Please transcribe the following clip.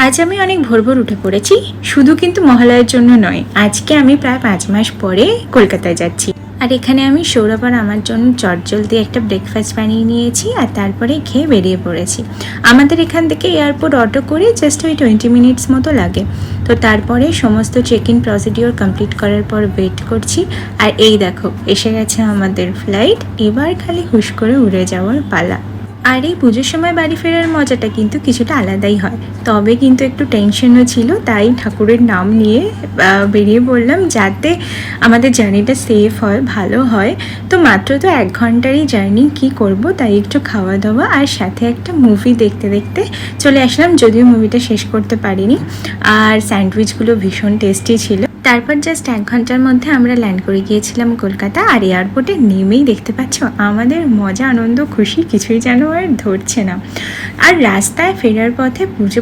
আজ আমি অনেক ভোর ভোর উঠে পড়েছি, শুধু কিন্তু মহালয়ার জন্য নয়। আজকে আমি প্রায় 5 মাস পরে কলকাতায় যাচ্ছি। আর এখানে আমি সৌরভ আর আমার জন্য চটজলদি একটা ব্রেকফাস্ট বানিয়ে নিয়েছি আর তারপরে খেয়ে বেরিয়ে পড়েছি। আমাদের এখান থেকে এয়ারপোর্ট অটো করে জাস্ট ওই 20 মিনিটস মতো লাগে। তো তারপরে সমস্ত চেক ইন প্রসিডিওর কমপ্লিট করার পর ওয়েট করছি। আর এই দেখো এসে গেছে আমাদের ফ্লাইট, এবার খালি হুশ করে উড়ে যাওয়ার পালা। আর এই পুজোর সময় বাড়ি ফেরার মজাটা কিন্তু কিছুটা আলাদাই হয়, তবে কিন্তু একটু টেনশনও ছিল। তাই ঠাকুরের নাম নিয়ে বেরিয়ে পড়লাম যাতে আমাদের জার্নিটা সেফ হয়, ভালো হয়। তো মাত্র তো 1 ঘন্টারই জার্নি, কি করব, তাই একটু খাওয়া দাওয়া আর সাথে একটা মুভি দেখতে দেখতে চলে আসলাম, যদিও মুভিটা শেষ করতে পারিনি। আর স্যান্ডউইচগুলো ভীষণ টেস্টি ছিল। তারপর জাস্ট 1 ঘন্টার মধ্যে আমরা ল্যান্ড করে গিয়েছিলাম কলকাতা। আর এয়ারপোর্টে নেমেই দেখতে পাচ্ছ আমাদের মজা আনন্দ খুশি কিছুই যেন আর ধরছে না। আর রাস্তায় ফেরার পথে পুজো